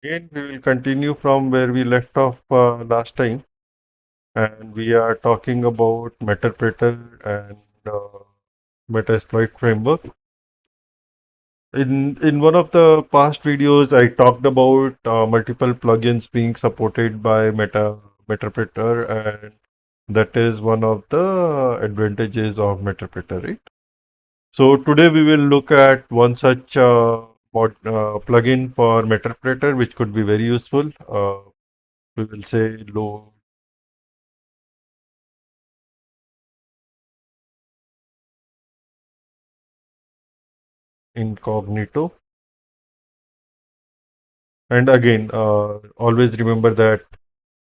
Again, we will continue from where we left off last time, and we are talking about Meterpreter and Metasploit framework. In one of the past videos, I talked about multiple plugins being supported by Meterpreter, and that is one of the advantages of Meterpreter, right? So today we will look at one such plugin for Meterpreter, which could be very useful. We will say low incognito. And again, always remember that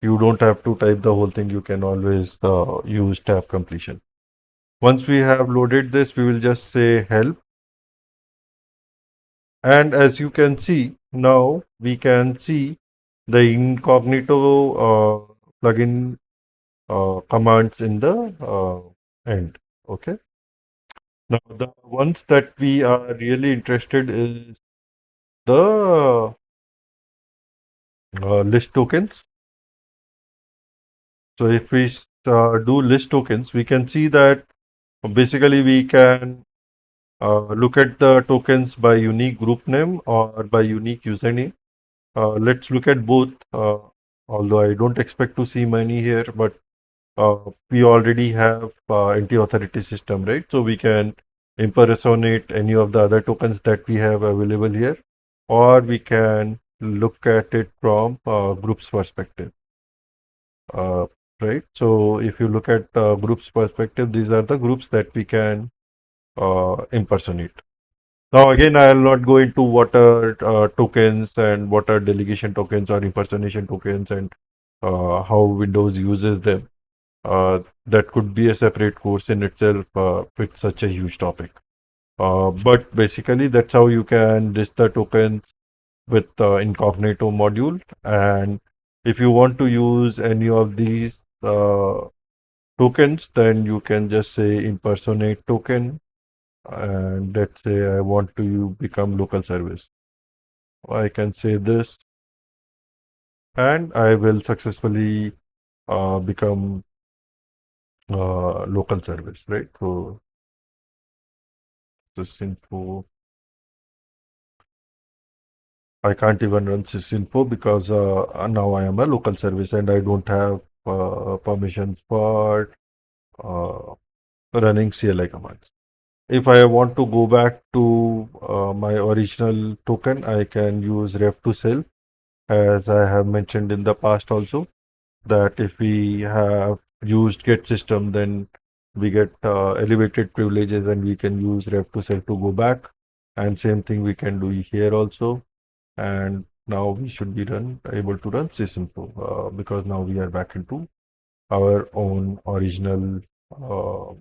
you don't have to type the whole thing. You can always use tab completion. Once we have loaded this, we will just say help. And as you can see, now we can see the incognito plugin commands in the end. Okay. Now the ones that we are really interested is the list tokens. So if we do list tokens, we can see that basically we can look at the tokens by unique group name or by unique username. Let's look at both, although I don't expect to see many here, but we already have anti-authority system, right? So we can impersonate any of the other tokens that we have available here, or we can look at it from group's perspective. Uh, right? So if you look at groups perspective, these are the groups that we can impersonate. Now again, I will not go into what are tokens and what are delegation tokens or impersonation tokens and how Windows uses them. That could be a separate course in itself with such a huge topic. But basically, that's how you can list the tokens with incognito module. And if you want to use any of these tokens, then you can just say impersonate token, and let's say I want to become local service. I can say this, and I will successfully become local service, right? So sysinfo, I can't even run sysinfo because now I am a local service and I don't have permissions for uh, running CLI commands. If I want to go back to my original token, I can use ref to self, as I have mentioned in the past also, that if we have used get system, then we get elevated privileges and we can use ref to self to go back. And same thing we can do here also. And now we should be able to run sysinfo because now we are back into our own original uh,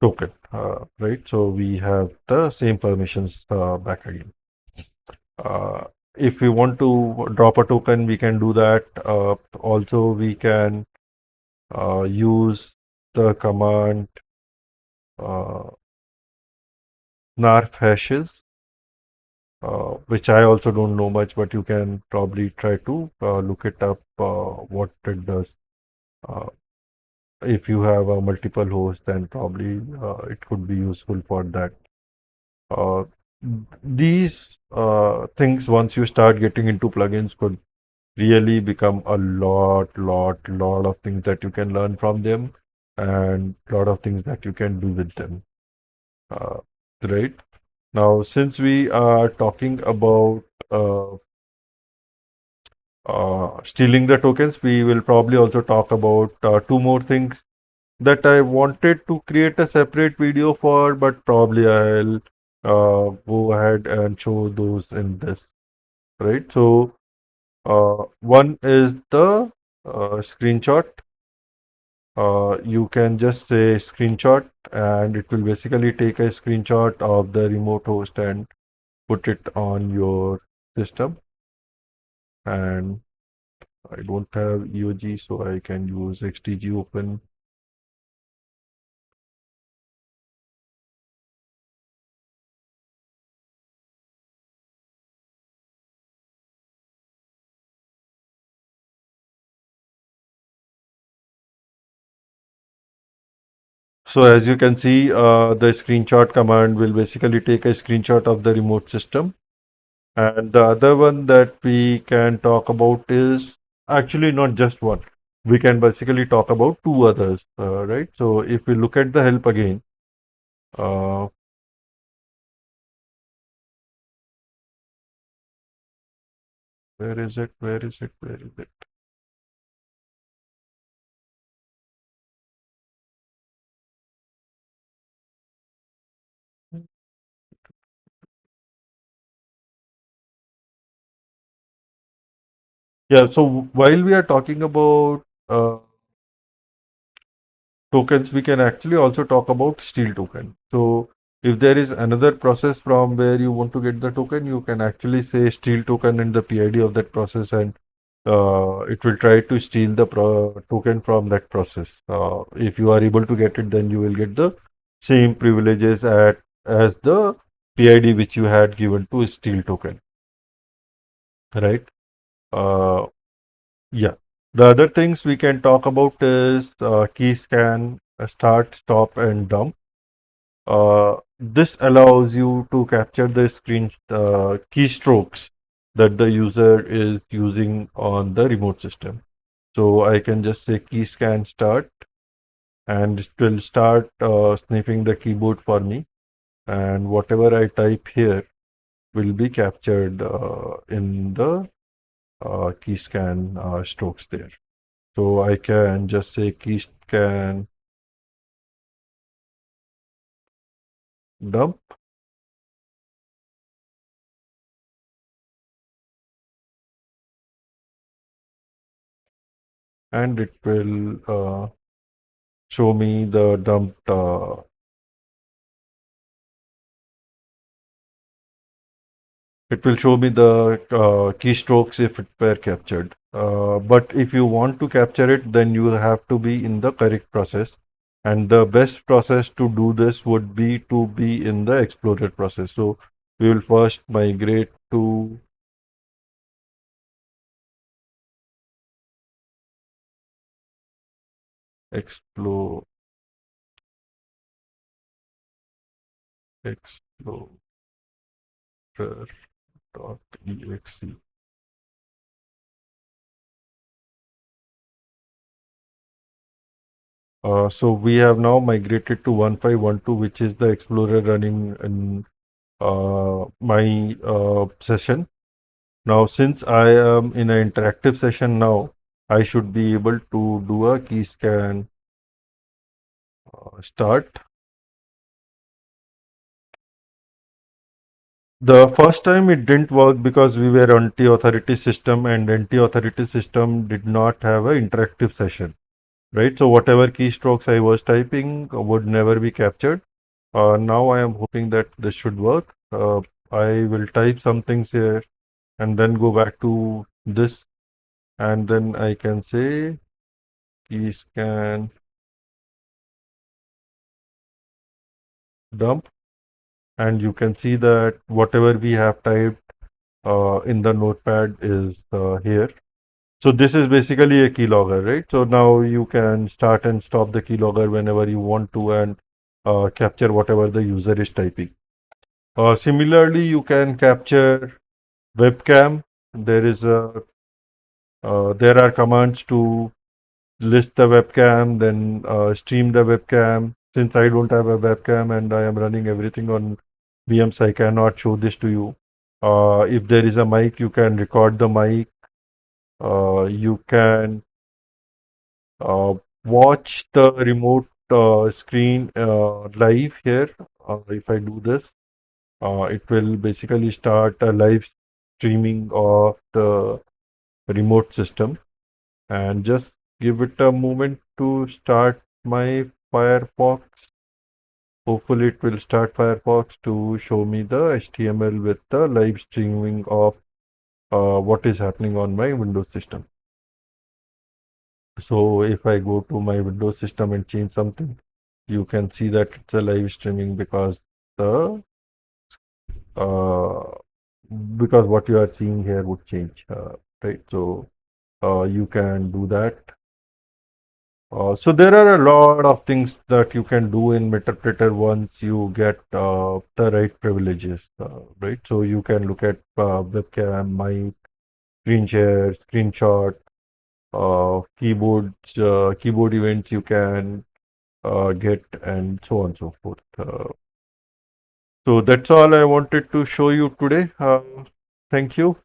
token, right? So we have the same permissions back again. Uh, if we want to drop a token, we can do that. Also, we can use the command uh, narf hashes, which I also don't know much, but you can probably try to look it up what it does. Uh, if you have a multiple host, then probably it could be useful for that. Uh, these things, once you start getting into plugins, could really become a lot of things that you can learn from them and lot of things that you can do with them. Uh, right? Now, since we are talking about uh, stealing the tokens, we will probably also talk about two more things that I wanted to create a separate video for, but probably I'll go ahead and show those in this, right? So, one is the screenshot. You can just say screenshot, and it will basically take a screenshot of the remote host and put it on your system. And I don't have EOG, so I can use XTG open. So as you can see, the screenshot command will basically take a screenshot of the remote system. And the other one that we can talk about is actually not just one. We can basically talk about two others, right? So if we look at the help again, uh, where is it? Where is it? Where is it? Yeah, so while we are talking about tokens, we can actually also talk about steal token. So if there is another process from where you want to get the token, you can actually say steal token and the PID of that process, and it will try to steal the token from that process. If you are able to get it, then you will get the same privileges at as the PID which you had given to steal token, right? Uh, Yeah. The other things we can talk about is key scan, start, stop, and dump. This allows you to capture the screen keystrokes that the user is using on the remote system. So I can just say key scan start, and it will start sniffing the keyboard for me. And whatever I type here will be captured in the key scan strokes there. So I can just say key scan dump, and it will show me the dumped. It will show me the keystrokes if it were captured. But if you want to capture it, then you have to be in the correct process. And the best process to do this would be to be in the Explorer process. So we will first migrate to Explorer. Explorer.exe. So we have now migrated to 1512, which is the Explorer running in my session. Now, since I am in an interactive session now, I should be able to do a key scan start. The first time it didn't work because we were anti-authority system, and anti-authority system did not have an interactive session, right? So whatever keystrokes I was typing would never be captured. Now I am hoping that this should work. I will type some things here and then go back to this, and then I can say key scan dump, and you can see that whatever we have typed in the notepad is here. So this is basically a keylogger, right? So now you can start and stop the keylogger whenever you want to, and capture whatever the user is typing. Similarly, you can capture webcam. There are commands to list the webcam, then stream the webcam. Since I don't have a webcam and I am running everything on VMs, I cannot show this to you. If there is a mic, you can record the mic. You can watch the remote screen live here. If I do this, it will basically start a live streaming of the remote system, and just give it a moment to start my Firefox. Hopefully it will start Firefox to show me the HTML with the live streaming of what is happening on my Windows system. So if I go to my Windows system and change something, you can see that it's a live streaming the uh, because what you are seeing here would change, right? So you can do that. So there are a lot of things that you can do in Meterpreter once you get the right privileges, right? So you can look at webcam, mic, screen share, screenshot, keyboard events you can get, and so on and so forth. So that's all I wanted to show you today. Thank you.